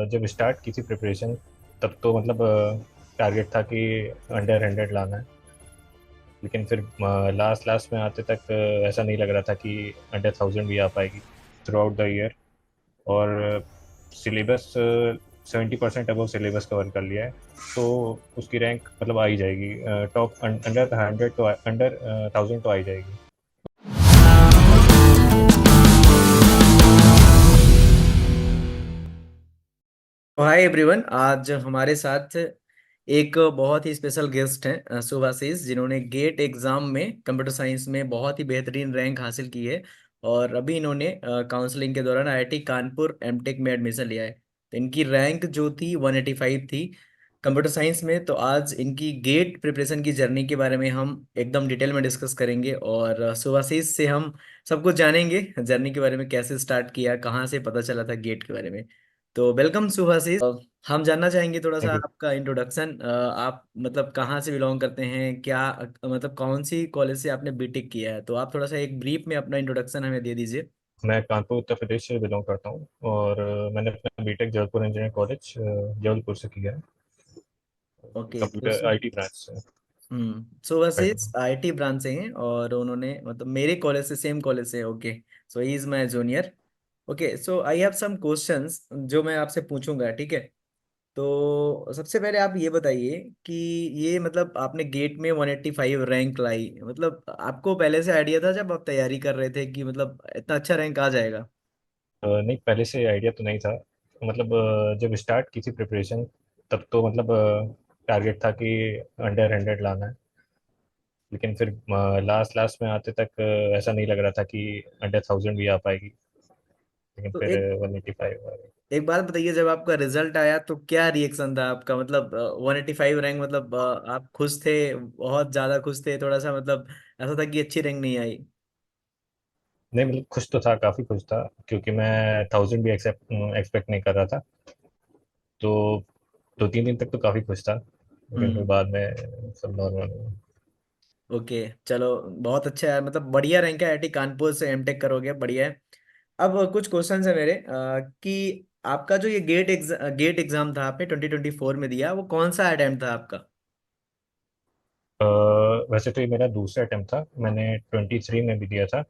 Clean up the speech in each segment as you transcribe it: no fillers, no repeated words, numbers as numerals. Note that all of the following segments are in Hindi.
जब स्टार्ट की थी प्रिपरेशन, तब तो मतलब टारगेट था कि अंडर 100 लाना है। लेकिन फिर लास्ट लास्ट में आते तक ऐसा नहीं लग रहा था कि अंडर 1000 भी आ पाएगी थ्रू आउट द ईयर। और सिलेबस 70% अबव सिलेबस कवर कर लिया है, तो उसकी रैंक मतलब आ ही जाएगी। टॉप अंडर 100 तो अंडर 1000 तो आ ही जाएगी। Hi everyone. आज हमारे साथ एक बहुत ही स्पेशल गेस्ट हैं सुभाशीष, जिन्होंने गेट एग्जाम में कंप्यूटर साइंस में बहुत ही बेहतरीन रैंक हासिल की है। और अभी इन्होंने काउंसलिंग के दौरान आईआईटी कानपुर एमटेक में एडमिशन लिया है। तो इनकी रैंक जो थी 185 थी कंप्यूटर साइंस में। तो आज इनकी गेट प्रिपरेशन की जर्नी के बारे में हम एकदम डिटेल में डिस्कस करेंगे, और सुभाशीष से हम सब कुछ जानेंगे जर्नी के बारे में, कैसे स्टार्ट किया, कहाँ से पता चला था गेट के बारे में। तो वेलकम सुभाषिस। हम जानना चाहेंगे थोड़ा सा थैंक यू। आपका इंट्रोडक्शन। आप मतलब कहाँ से बिलोंग करते हैं, क्या मतलब कौन सी कॉलेज से आपने बीटेक किया है? तो आप थोड़ा सा एक ब्रीफ में अपना इंट्रोडक्शन हमें दे दीजिए। मैं कानपुर उत्तर प्रदेश से बिलोंग करता हूँ, और मैंने अपना BTech Jabalpur engineering college Jabalpur से किया है। ओके। तो कंप्यूटर आईटी ब्रांच से। सुभाषिस राइट। आईटी ब्रांच से हैं, और उन्होंने मतलब मेरे कॉलेज से, सेम कॉलेज से। Okay. So he is my junior. Okay, so I have some questions जो मैं आपसे पूछूंगा, ठीक है? तो सबसे पहले आप ये बताइए कि ये मतलब आपने गेट में 185 रैंक लाई, मतलब आपको पहले से आइडिया था जब आप तैयारी कर रहे थे कि मतलब इतना अच्छा रैंक आ जाएगा? नहीं, पहले से आइडिया तो नहीं था। मतलब जब स्टार्ट की थी प्रिपरेशन, तब तो मतलब टारगेट था कि अंडर 100 लाना है। लेकिन फिर लास्ट लास्ट में आते तक ऐसा नहीं लग रहा था कि अंडर 1000 भी आ पाएगी। लेकिन तो फिर एक 185 आ गई। एक बात बताइए, जब आपका रिजल्ट आया तो क्या रिएक्शन था आपका? मतलब 185 रैंक, मतलब आप खुश थे, बहुत ज्यादा खुश थे, थोड़ा सा मतलब ऐसा था कि अच्छी रैंक नहीं आई? नहीं, मतलब खुश तो था, काफ़ी खुश था, क्योंकि मैं 1000 भी एक्सपेक्ट नहीं कर रहा था। तो 2-3 दिन तक तो काफ़ी खुश था, लेकिन फिर हम्म। बाद में सब नॉर्मल। ओके, चलो, बहुत अच्छा है, मतलब बढ़िया रैंक है। आईआईटी कानपुर से एमटेक करोगे, बढ़िया है। अब कुछ क्वेश्चंस है मेरे कि आपका जो ये गेट एग्जाम था, आपने 2024 में दिया, वो कौन सा अटेम्प्ट था आपका? वैसे तो ये मेरा दूसरा अटेम्प्ट था, मैंने 23 में भी दिया था।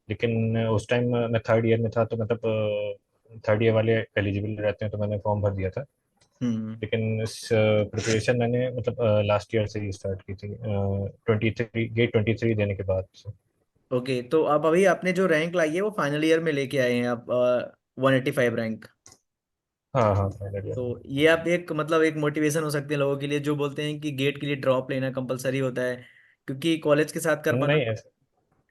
लेकिन उस टाइम मैं थर्ड ईयर में था, तो मतलब थर्ड ईयर वाले एलिजिबल रहते हैं, तो मैंने फॉर्म भर दिया था। हम्म। लेकिन इस प्रिपरेशन मैंने मतलब लास्ट ईयर से ही स्टार्ट की थी, 23 गेट 23 देने के बाद से। ओके, तो अब अभी आपने जो रैंक लाई है वो फाइनल ईयर में लेके आए हैं आप, 185 रैंक। हाँ हाँ, फाइनल ईयर में। तो ये आप एक मतलब एक मोटिवेशन हो सकती है लोगों के लिए जो बोलते हैं कि गेट के लिए ड्रॉप लेना कंपलसरी होता है, क्योंकि कॉलेज के साथ कर पाना नहीं ऐसा।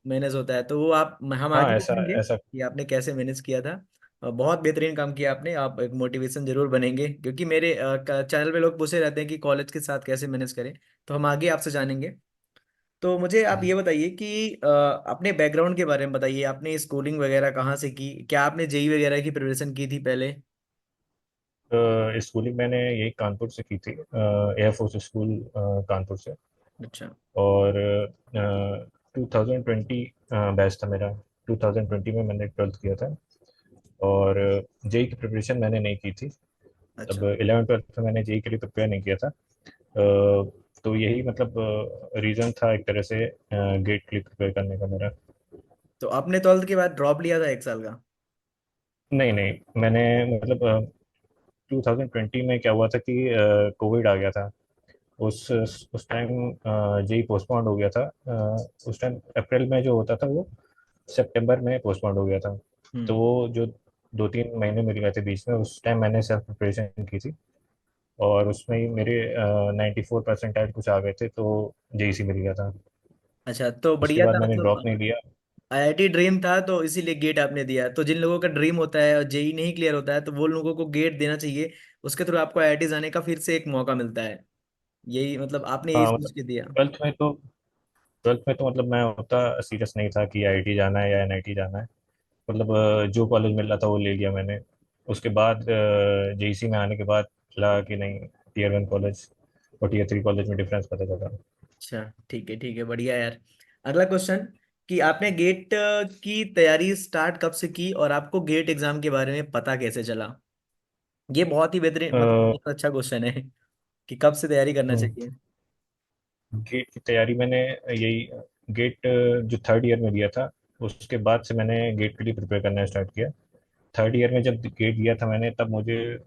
मैनेज होता है। तो वो आप हम हाँ, आगे ऐसा देखेंगे ऐसा। कि आपने कैसे मैनेज किया था। बहुत बेहतरीन काम किया आपने, आप एक मोटिवेशन जरूर बनेंगे, क्योंकि मेरे चैनल पे लोग पूछे रहते हैं कि कॉलेज के साथ कैसे मैनेज करें। तो हम आगे आपसे जानेंगे। तो मुझे आप ये बताइए कि अपने बैकग्राउंड के बारे में बताइए, आपने स्कूलिंग वगैरह कहाँ से की, क्या आपने जेई वगैरह की प्रिपरेशन की थी पहले? स्कूलिंग मैंने यही कानपुर से की थी, एयरफोर्स स्कूल कानपुर से। अच्छा। और 2020 बैच था मेरा। 2020 में मैंने 12th किया था। और जेई की प्रिपरेशन मैंने नहीं की थी। तब अच्छा, 11th 12th में मैंने जेई के लिए प्रिपेयर नहीं किया था। तो यही मतलब रीज़न था एक तरह से गेट के लिए प्रिपेयर करने का मेरा। तो आपने 12th के बाद ड्रॉप लिया था 1 साल का? नहीं नहीं, मैंने मतलब 2020 में क्या हुआ था कि कोविड आ गया था। उस टाइम जेई पोस्टपोन्ड हो गया था। उस टाइम अप्रैल में जो होता था, वो सितंबर में पोस्टपोन्ड हो गया था। तो हम्म। वो जो 2-3 महीने मिल गए थे बीच में, उस टाइम मैंने सेल्फ प्रिपरेशन की थी। और उसमें ही मेरे 94% कुछ आ गए थे, तो जेईसी मिल गया था। अच्छा, तो उसके बढ़िया बाद था मैंने ड्रॉप नहीं मतलब। लिया। आईआईटी ड्रीम था तो इसीलिए गेट आपने दिया। तो जिन लोगों का ड्रीम होता है और जेई नहीं क्लियर होता है, तो वो लोगों को गेट देना चाहिए। उसके थ्रू आपको आईआईटी जाने का फिर से एक मौका मिलता है। यही मतलब आपने यही हाँ, मतलब सोच के दिया। ट्वेल्थ में तो मतलब मैं उतना सीरियस नहीं था कि आईआईटी जाना है या एनआईटी जाना है। मतलब जो कॉलेज मिल रहा था वो ले लिया मैंने। उसके बाद जेईसी में आने के बाद लगा कि नहीं, टीयर 1 कॉलेज और टीयर 3 कॉलेज में डिफरेंस पता चला। अच्छा, ठीक है, ठीक है, बढ़िया यार। अगला क्वेश्चन कि आपने गेट की तैयारी स्टार्ट कब से की, और आपको गेट एग्जाम के बारे में पता कैसे चला? ये बहुत ही बेहतरीन, मतलब बहुत अच्छा क्वेश्चन है कि कब से तैयारी करना चाहिए। गेट की तैयारी मैंने यही गेट जो थर्ड ईयर में दिया था, उसके बाद से मैंने गेट के लिए प्रिपेयर करना स्टार्ट किया। थर्ड ईयर में जब गेट दिया था मैंने, तब मुझे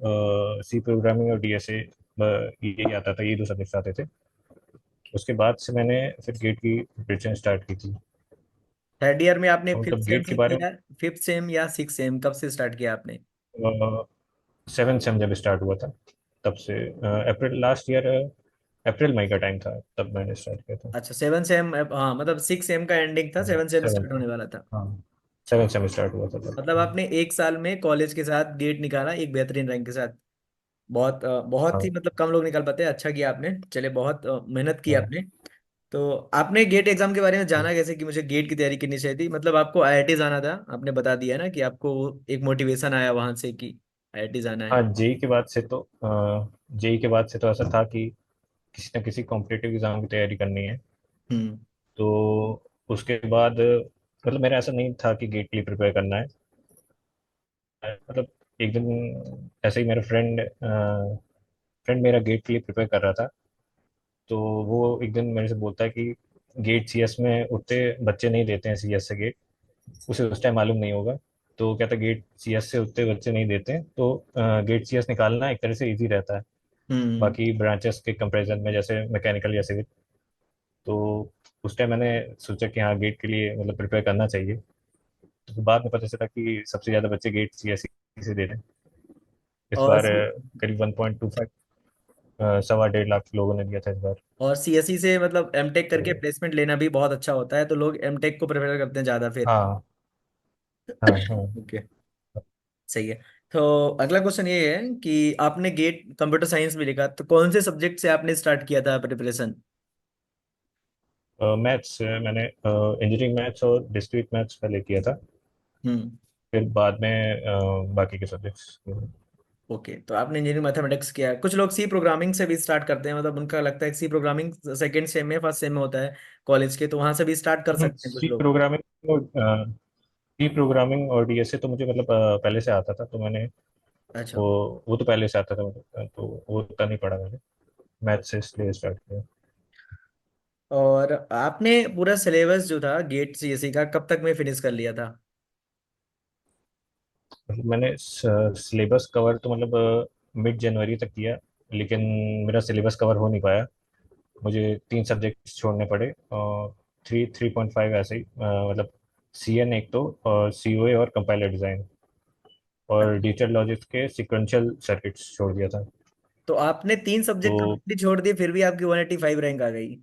सी प्रोग्रामिंग और डीएसए यही आता था, ये दो सब्जेक्ट आते थे। उसके बाद से मैंने फिर गेट की प्रिपरेशन स्टार्ट की थी। थर्ड ईयर में आपने और फिफ्थ तब सेम गेट के से बारे किया? फिफ्थ सेम या सिक्स सेम कब से स्टार्ट किया आपने? में, सेवन सेम जब स्टार्ट हुआ था तब से, अप्रैल लास्ट ईयर, अप्रैल मई का टाइम था, तब मैंने स्टार्ट किया था। अच्छा, सेवन सेम, हाँ मतलब सिक्स सेम का एंडिंग था, हाँ सेवन सेम सेवन। स्टार्ट होने वाला था। हाँ अच्छा, सेवन सेम स्टार्ट हुआ था मतलब तब। आपने एक साल में कॉलेज के साथ गेट निकाला एक बेहतरीन रैंक के साथ। बहुत ही हाँ मतलब कम लोग निकाल पाते हैं। अच्छा किया आपने, चले बहुत मेहनत की हाँ आपने। तो आपने गेट एग्जाम के बारे में हाँ जाना कैसे कि मुझे गेट की तैयारी करनी चाहिए थी? मतलब आपको आईआईटी जाना था, आपने बता दिया ना कि आपको एक मोटिवेशन आया वहां से कि आईआईटी जाना हाँ। है। जेई के बाद से तो ऐसा था कि किसी न किसी कॉम्पिटेटिव एग्जाम की तैयारी करनी है। हम्म। तो उसके बाद मतलब मेरा ऐसा नहीं था कि गेट के लिए प्रिपेयर करना है। मतलब एक दिन ऐसे ही मेरा फ्रेंड मेरा गेट के लिए प्रिपेयर कर रहा था। तो वो एक दिन मेरे से बोलता है कि गेट सीएस में उतने बच्चे नहीं देते हैं, सीएस से गेट। उसे उस टाइम मालूम नहीं होगा। तो वो कहता है गेट सीएस से उतने बच्चे नहीं देते हैं, तो गेट सीएस निकालना एक तरह से इजी रहता है हम्म। बाकी ब्रांचेस के कंपैरिजन में, जैसे मैकेनिकल या सिविल। तो उस टाइम मैंने सोचा कि हाँ गेट के लिए मतलब प्रिपेयर करना चाहिए। तो बाद में पता चला कि सबसे ज़्यादा बच्चे गेट सीएस से दे रहे हैं इस और बार। करीब 1.25, 1.25 लाख लोगों ने दिया था इस बार। और सीएसई से मतलब एमटेक करके तो प्लेसमेंट लेना भी बहुत अच्छा होता है, तो लोग एमटेक को प्रेफर करते हैं ज्यादा फिर। हाँ हाँ हाँ। ओके, सही है। तो अगला क्वेश्चन ये है कि आपने गेट कंप्यूटर साइंस में लिखा, तो कौन से सब्जेक्ट से आपने स्टार्ट किया था प्रिपरेशन? मैथ्स मैंने इंजीनियरिंग मैथ्स और डिस्क्रीट मैथ्स पहले किया था। हम्म। फिर बाद में बाकी के सब्जेक्ट्स। ओके, तो आपने इंजीनियरिंग मैथमेटिक्स किया है। कुछ लोग सी प्रोग्रामिंग से भी स्टार्ट करते हैं, मतलब उनका लगता है कि सी प्रोग्रामिंग सेकंड सेम में फर्स्ट सेम में होता है कॉलेज के, तो वहां से भी स्टार्ट कर सकते हैं कुछ सी लोग। प्रोग्रामिंग और सी प्रोग्रामिंग और डीएसए तो मुझे मतलब पहले से आता था, तो मैंने अच्छा। वो तो पहले से आता था मुझे, तो वो उतना नहीं पढ़ा मैंने। मैथ से इसलिए स्टार्ट किया। और आपने पूरा सिलेबस जो था गेट सीएससी का कब तक में फिनिश कर लिया था? मतलब मैंने सिलेबस कवर तो मतलब मिड जनवरी तक किया, लेकिन मेरा सिलेबस कवर हो नहीं पाया। मुझे 3 सब्जेक्ट छोड़ने पड़े, और 3.5 ऐसे ही, मतलब सीएन एक तो, और सीओए और कंपाइलर डिज़ाइन, और डिजिटल लॉजिक्स के सीक्वेंशियल सर्किट्स छोड़ दिया था। तो आपने तीन तो सब्जेक्ट कंप्लीटली छोड़ दिए, फिर भी आपकी 185 रैंक आ गई।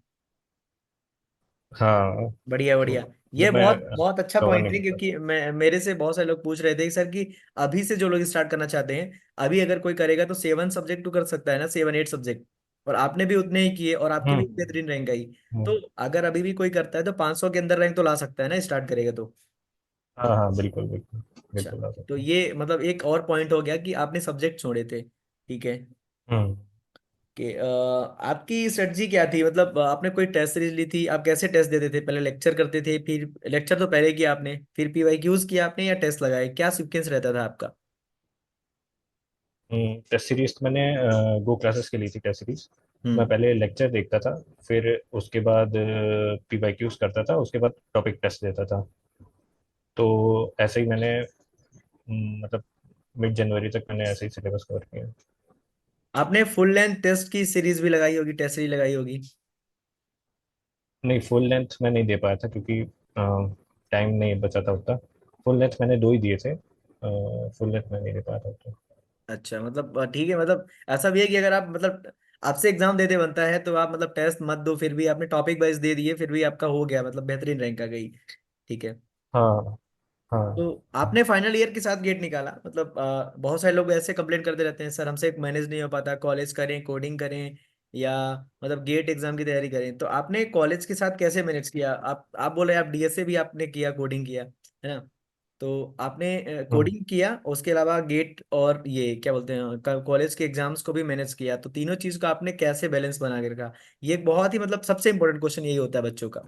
हाँ, बढ़िया तो बढ़िया। ये मतलब मैं बहुत बहुत अच्छा कवर पॉइंट नहीं है, कर पाया। क्योंकि मैं मेरे से बहुत सारे लोग पूछ रहे थे कि सर कि अभी से जो लोग स्टार्ट करना चाहते हैं, अभी अगर कोई करेगा तो 7 सब्जेक्ट तो कर सकता है ना, 7 8 सब्जेक्ट। और आपने भी उतने ही किए और आपकी भी हम्म बेहतरीन रैंक आई। हम्म। तो अगर अभी भी कोई करता है तो 500 के अंदर रैंक तो ला सकता है ना, स्टार्ट करेगा तो। हाँ हाँ, बिल्कुल बिल्कुल। अच्छा, बिल्कुल आ तो सकता है। ये मतलब एक और पॉइंट हो गया कि आपने सब्जेक्ट छोड़े थे। ठीक है हम्म कि आपकी स्ट्रेटजी क्या थी? मतलब आपने कोई टेस्ट सीरीज ली थी? आप कैसे टेस्ट देते थे? पहले लेक्चर करते थे, फिर लेक्चर तो पहले किया आपने, फिर पीवाईक्यूज किया आपने, या टेस्ट लगाए? क्या सीक्वेंस रहता था आपका? टेस्ट सीरीज तो मैंने गो क्लासेस के ली थी टेस्ट सीरीज। मैं हम्म। पहले लेक्चर देखता था, फिर उसके बाद पीवाईक्यूज करता था, उसके बाद टॉपिक टेस्ट देता था। तो ऐसे ही मैंने मतलब मिड जनवरी तक मैंने ऐसे ही सिलेबस कवर किया। आपने फुल लेंथ टेस्ट की सीरीज भी लगाई होगी, टेस्ट सीरीज लगाई होगी। नहीं, फुल लेंथ मैं नहीं दे पाया था क्योंकि टाइम नहीं बचा था उतना। फुल लेंथ मैंने दो ही दिए थे, फुल लेंथ मैं नहीं दे पाया था उतना। अच्छा, मतलब ठीक है, मतलब ऐसा भी है कि अगर आप मतलब आपसे एग्जाम देते बनता है तो आप मतलब टेस्ट मत दो, फिर भी आपने टॉपिक वाइज दे दिए, फिर भी आपका हो गया, मतलब बेहतरीन रैंक आ गई। ठीक है। हाँ तो हाँ। आपने फाइनल ईयर के साथ गेट निकाला, मतलब बहुत सारे लोग ऐसे कंप्लेंट करते रहते हैं, सर हमसे मैनेज नहीं हो पाता, कॉलेज करें, कोडिंग करें, या मतलब गेट एग्जाम की तैयारी करें। तो आपने कॉलेज के साथ कैसे मैनेज किया? आप बोले आप डीएसए भी आपने किया, कोडिंग किया है ना? तो आपने हम्म कोडिंग किया, उसके अलावा गेट और ये क्या बोलते हैं कॉलेज के एग्जाम्स को भी मैनेज किया, तो तीनों चीज को आपने कैसे बैलेंस बना के रखा? ये एक बहुत ही मतलब सबसे इंपॉर्टेंट क्वेश्चन यही होता है बच्चों का।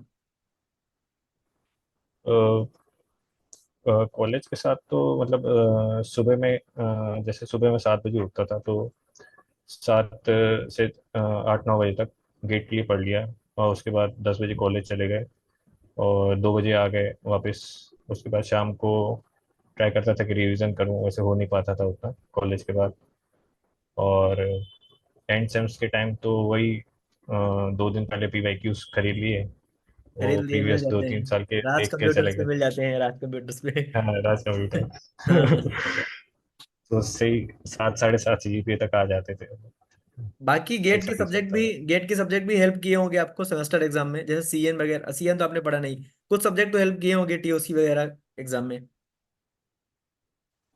कॉलेज के साथ तो मतलब सुबह में जैसे सुबह में 7 बजे उठता था, तो 7 से 8 9 बजे तक गेट के लिए पढ़ लिया। और उसके बाद 10 बजे कॉलेज चले गए और 2 बजे आ गए वापस। उसके बाद शाम को ट्राई करता था कि रिवीजन करूं, वैसे हो नहीं पाता था उतना कॉलेज के बाद। और एंड सेम्स के टाइम तो वही 2 दिन पहले पीवाईक्यूज खरीद लिए। वो खरीद लिए, मिल प्रीवियस दो जाते तीन हैं। साल के राज देख के चले कंप्यूटर्स पे गए। मिल जाते हैं, राज कंप्यूटर्स पे। हाँ, राज कंप्यूटर। हाँ। तो उससे ही 7 साढ़े 7 जीपीए तक आ जाते थे। बाकी ये सब भी चलता था। गेट के सब्जेक्ट भी हेल्प किए होंगे आपको सेमेस्टर एग्जाम में, जैसे सीएन वगैरह। सीएन तो आपने पढ़ा नहीं, कुछ सब्जेक्ट तो हेल्प किए होंगे टीओसी वगैरह एग्जाम में।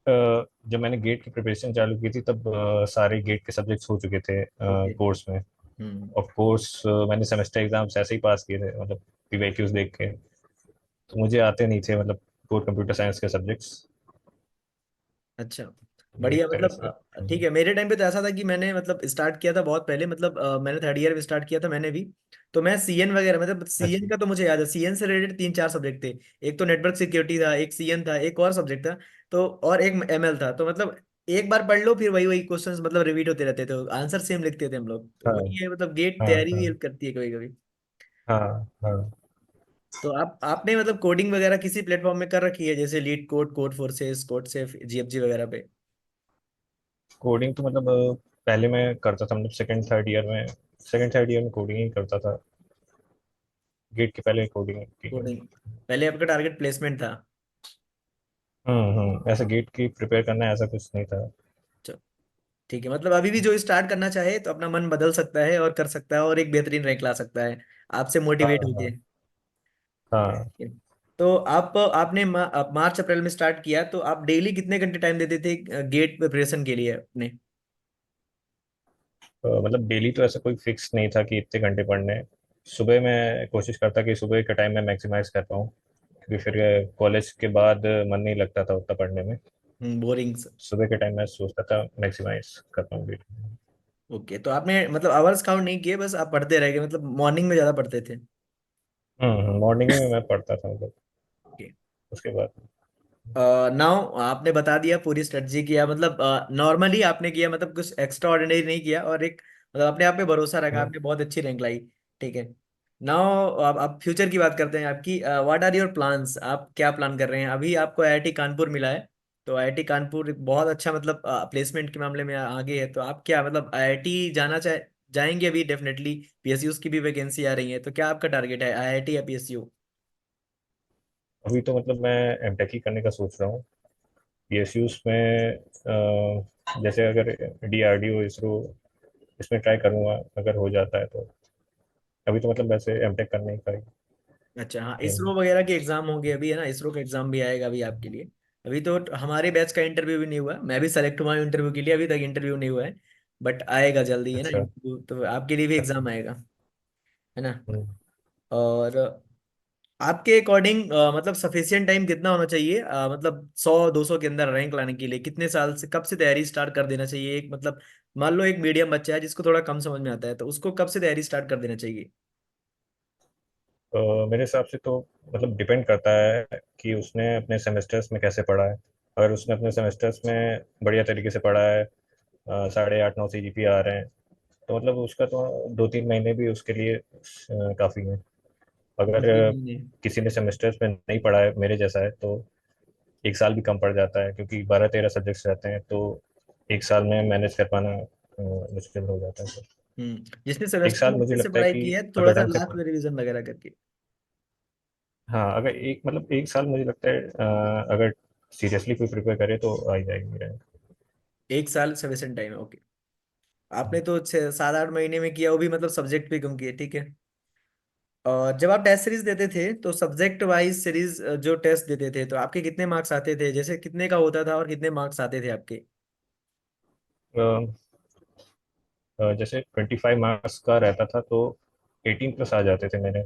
जब मैंने गेट की प्रिपरेशन चालू की थी तब सारे गेट के सब्जेक्ट्स हो चुके थे ओके। कोर्स में। हम्म। ऑफ कोर्स मैंने सेमेस्टर एग्जाम्स ऐसे ही पास किए थे, मतलब पीवाईक्यूज देख के। तो मुझे आते नहीं थे मतलब कोर कंप्यूटर साइंस के सब्जेक्ट्स। अच्छा। एक बढ़िया, तरह मतलब से। ठीक है। मेरे टाइम पे तो ऐसा था कि मैंने मतलब स्टार्ट किया था बहुत पहले, मतलब मैंने थर्ड ईयर में स्टार्ट किया था मैंने भी। तो मैं सीएन वगैरह, मतलब सीएन अच्छा। का तो मुझे याद है, सीएन से रिलेटेड तीन चार सब्जेक्ट थे। एक तो नेटवर्क सिक्योरिटी था, एक सीएन था, एक और सब्जेक्ट था, तो और एक एमएल था। तो मतलब एक बार पढ़ लो फिर वही वही क्वेश्चंस मतलब रिपीट होते रहते थे, आंसर सेम लिखते थे हम लोग। तो हाँ वही है, मतलब गेट हाँ तैयारी भी हाँ हेल्प करती है कभी कभी। हाँ हाँ। तो आपने मतलब कोडिंग वगैरह किसी प्लेटफॉर्म में कर रखी है, जैसे leet code, code forces, code safe, GFG वगैरह पे? कोडिंग तो मतलब पहले मैं करता था, मतलब सेकंड थर्ड ईयर में कोडिंग ही करता था। गेट के पहले कोडिंग की है। कोडिंग पहले आपका टारगेट प्लेसमेंट था? ऐसा गेट की प्रिपेयर करना ऐसा कुछ नहीं था। चलो ठीक है, मतलब अभी भी जो स्टार्ट करना चाहे तो अपना मन बदल सकता है और कर सकता है और एक बेहतरीन रैंक ला सकता है, आपसे हाँ मोटिवेट होके। हाँ हाँ। तो आपने मार्च अप्रैल में स्टार्ट किया, तो आप डेली कितने घंटे टाइम देते थे गेट प्रिपरेशन के लिए अपने? मतलब डेली तो ऐसा कोई फिक्स नहीं था कि इतने घंटे पढ़ने हैं। सुबह मैं कोशिश करता कि सुबह का टाइम मैं मैक्सिमाइज कर पाऊँ, क्योंकि फिर कॉलेज के बाद मन नहीं लगता था उतना पढ़ने में। बोरिंग। सुबह के टाइम मैं सोचता था मैक्सिमाइज कर पाऊँ। ओके, तो आपने मतलब आवर्स काउंट नहीं किए, बस आप पढ़ते रह गए, मतलब मॉर्निंग में ज्यादा पढ़ते थे? मॉर्निंग में मैं पढ़ता था मतलब। ओके। उसके बाद नाउ आपने बता दिया पूरी स्ट्रेटजी किया, मतलब नॉर्मली आपने किया, मतलब कुछ एक्स्ट्रा ऑर्डिनरी नहीं किया, और एक मतलब अपने आप पे भरोसा रखा, हम्म, आपने बहुत अच्छी रैंक लाई। ठीक है। नाउ आप फ्यूचर की बात करते हैं आपकी। What are your plans? आप क्या प्लान कर रहे हैं? अभी आपको आईआईटी कानपुर मिला है, तो आईआईटी कानपुर एक बहुत अच्छा मतलब प्लेसमेंट के मामले में आगे है। तो आप क्या मतलब आईआईटी जाएंगे अभी? डेफिनेटली पीएसयूज की भी वैकेंसी आ रही है, तो क्या आपका टारगेट है, आईआईटी या पीएसयू? अभी तो मतलब मैं एमटेक ही करने का सोच रहा हूँ। पीएसयूज में जैसे अगर डीआरडीओ, इसरो, इसमें ट्राई करूँगा अगर हो जाता है तो। अभी तो मतलब वैसे एमटेक करने का ही अच्छा, हाँ, एम इसरो है। वगैरह के एग्जाम होंगे अभी, है ना? इसरो का एग्जाम भी आएगा अभी आपके लिए। अभी तो हमारे बैच का इंटरव्यू भी नहीं हुआ, मैं भी सेलेक्ट हुआ हूँ इंटरव्यू के लिए, अभी तक इंटरव्यू नहीं हुआ है, बट आएगा जल्दी, है ना अच्छा। इंटरव्यू, तो आपके लिए भी एग्जाम आएगा, है ना? हम्म, और आपके अकॉर्डिंग मतलब सफिशियंट टाइम कितना होना चाहिए, मतलब 100 200 के अंदर रैंक लाने के लिए कितने साल से, कब से तैयारी स्टार्ट कर देना चाहिए? एक मतलब मान लो एक मीडियम बच्चा है जिसको थोड़ा कम समझ में आता है, तो उसको कब से तैयारी स्टार्ट कर देना चाहिए? मेरे हिसाब से तो मतलब डिपेंड करता है कि उसने अपने सेमेस्टर्स में कैसे पढ़ा है। अगर उसने अपने सेमेस्टर्स में बढ़िया तरीके से पढ़ा है, 8.5 9 CGPA आ रहे हैं, तो मतलब उसका तो 2 3 महीने भी उसके लिए काफ़ी है। दो अगर तीन महीने किसी ने सेमेस्टर्स में नहीं पढ़ा है मेरे जैसा है तो 1 साल भी कम पड़ जाता है, क्योंकि 12 13 सब्जेक्ट्स रहते हैं, तो 1 साल में मैनेज कर पाना मुश्किल हो जाता है। तो जिसने 1 साल मुझे सेमेस्टर से लगता है पढ़ाई कि की है, थोड़ा अगर सा ढंग से लास्ट में रिवीजन वगैरह करके। हाँ, अगर एक मतलब 1 साल मुझे लगता है अगर सीरियसली कोई प्रिपेयर करे तो आ ही जाएगी मेरा। 1 साल सफिशिएंट टाइम है, ओके। आपने तो 6 7 8 महीने में किया, वो भी मतलब सब्जेक्ट पे कम किए, ठीक है। और जब आप टेस्ट सीरीज देते थे तो सब्जेक्ट वाइज सीरीज जो टेस्ट देते थे, तो आपके कितने मार्क्स आते थे, जैसे कितने का होता था और कितने मार्क्स आते थे आपके? जैसे 25 मार्क्स का रहता था तो 18+ आ जाते थे मेरे।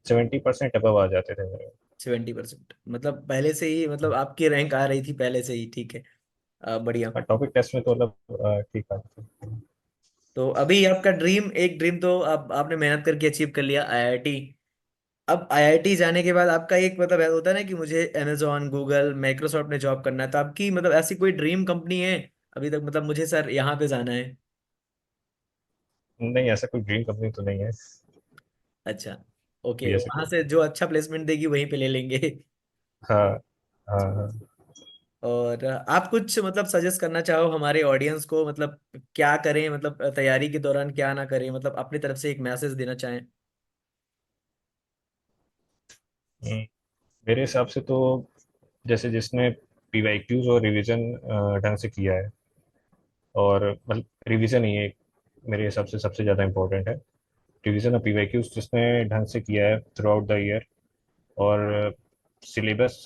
70% अबव आ जाते थे मेरे। 70%, मतलब पहले से ही मतलब आपकी रैंक आ रही थी पहले से ही, ठीक है। बढ़िया। टॉपिक टेस्ट में तो मतलब ठीक था। तो अभी आपका ड्रीम, एक ड्रीम तो आपने मेहनत करके अचीव कर लिया, आईआईटी। अब आईआईटी जाने के बाद आपका एक मतलब होता है ना कि मुझे अमेजोन, गूगल, माइक्रोसॉफ्ट में जॉब करना है, तो आपकी मतलब ऐसी कोई ड्रीम कंपनी है अभी तक, मतलब मुझे सर यहाँ पे जाना है? नहीं, ऐसा कोई ड्रीम कंपनी तो नहीं है। अच्छा। कोई ओके, ऐसे वहां कोई। से जो अच्छा प्लेसमेंट देगी वहीं पे ले लेंगे। हाँ हाँ हाँ। और आप कुछ मतलब सजेस्ट करना चाहो हमारे ऑडियंस को, मतलब क्या करें, मतलब तैयारी के दौरान क्या ना करें, मतलब अपनी तरफ से एक मैसेज देना चाहें? हम्म, मेरे हिसाब से तो जैसे जिसने पीवाईक्यूज और रिवीजन ढंग से किया है, और मतलब रिवीजन ही एक मेरे हिसाब से सबसे ज़्यादा इम्पोर्टेंट है। रिवीजन और पीवाईक्यूज जिसने ढंग से किया है थ्रू आउट द ईयर, और सिलेबस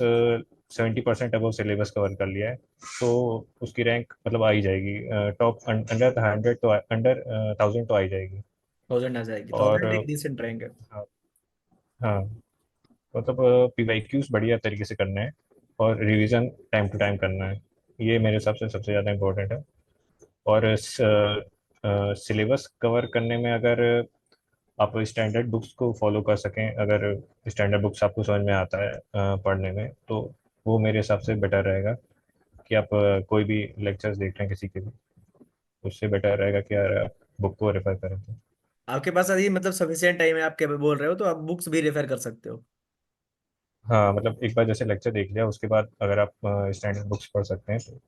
70% अबव सिलेबस कवर कर लिया है, तो उसकी रैंक मतलब आ ही जाएगी। टॉप अंडर 100 तो अंडर 1000 तो आ ही जाएगी। 1000 आ जाएगी, और 1000 एक डिसेंट रैंक है। हाँ हाँ, मतलब पीवाईक्यूज बढ़िया तरीके से करना है, और रिवीजन टाइम टू टाइम करना है। ये मेरे हिसाब से सबसे ज़्यादा इम्पोर्टेंट है। और सिलेबस कवर करने में अगर आप स्टैंडर्ड बुक्स को फॉलो कर सकें, अगर स्टैंडर्ड बुक्स आपको समझ में आता है पढ़ने में, तो वो मेरे हिसाब से बेटर रहेगा। कि आप कोई भी लेक्चर्स देख रहे हैं किसी के भी, उससे बेटर रहेगा कि यार आप बुक को रेफर करें तो। आपके पास अभी मतलब सफिशियंट टाइम है, आप क्या बोल रहे हो, तो आप बुक्स भी रेफर कर सकते हो। हाँ, मतलब एक बार जैसे लेक्चर देख लिया, उसके बाद अगर आप स्टैंडर्ड बुक्स पढ़ सकते हैं तो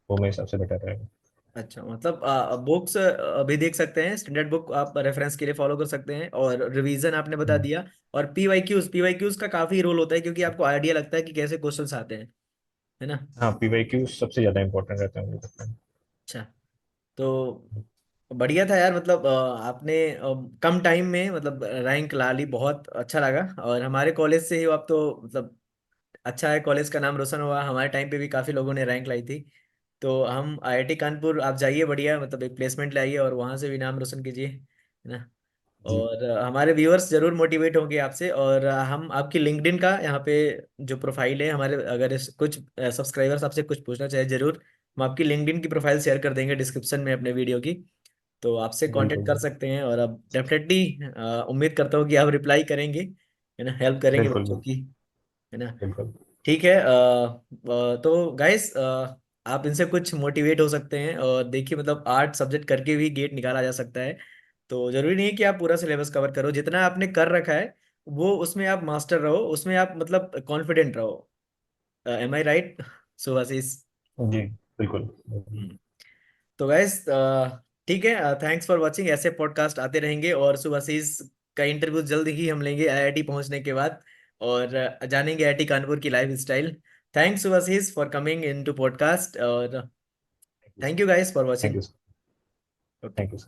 वो मेरे हिसाब से बेटर रहेगा। अच्छा, मतलब बुक्स अभी देख सकते हैं, स्टैंडर्ड बुक आप रेफरेंस के लिए फॉलो कर सकते हैं, और रिवीजन आपने बता हम्म, दिया। और पीवाईक्यूज का काफी रोल होता है, क्योंकि आपको आइडिया लगता है कि कैसे क्वेश्चंस आते हैं, है ना? हाँ, पीवाईक्यू सबसे ज़्यादा इंपॉर्टेंट रहता है मुझे लगता है। अच्छा। तो बढ़िया था यार, मतलब आपने कम टाइम में मतलब रैंक ला ली, बहुत अच्छा लगा। और हमारे कॉलेज से ही हो आप, तो मतलब अच्छा है, कॉलेज का नाम रोशन हुआ, हमारे टाइम पे भी काफी लोगों ने रैंक लाई थी। तो हम आईआईटी कानपुर आप जाइए, बढ़िया मतलब एक प्लेसमेंट लाइए और वहां से भी नाम रोशन कीजिए, है ना? जी और हमारे व्यूअर्स जरूर मोटिवेट होंगे आपसे। और हम आपकी लिंक्डइन का यहाँ पे जो प्रोफाइल है हमारे, अगर कुछ सब्सक्राइबर्स आपसे कुछ पूछना चाहे जरूर, हम आपकी लिंक्डइन की प्रोफाइल शेयर कर देंगे डिस्क्रिप्शन में अपने वीडियो की, तो आपसे कांटेक्ट बिल्कुल कर सकते हैं। और अब डेफिनेटली उम्मीद करता हूँ कि आप रिप्लाई करेंगे, है ना, हेल्प करेंगे बिल्कुल बच्चों बिल्कुल की, है ना? बिल्कुल। ठीक है। तो गाइस, आप इनसे कुछ मोटिवेट हो सकते हैं, और देखिए मतलब आर्ट सब्जेक्ट करके भी गेट निकाला जा सकता है। तो जरूरी नहीं है कि आप पूरा सिलेबस कवर करो, जितना आपने कर रखा है वो उसमें आप मास्टर रहो, उसमें आप मतलब कॉन्फिडेंट रहो। एम आई राइट, सुभाशीष? जी बिल्कुल। हम्म। तो गाइस, ठीक है, थैंक्स फॉर वाचिंग। ऐसे पॉडकास्ट आते रहेंगे, और सुभाशीष का इंटरव्यू जल्द ही हम लेंगे आईआईटी पहुंचने के बाद, और जानेंगे आईआईटी कानपुर की lifestyle. Thanks Subhashish for coming in to podcast, और thank you guys for thank watching. You. Okay. Thank you.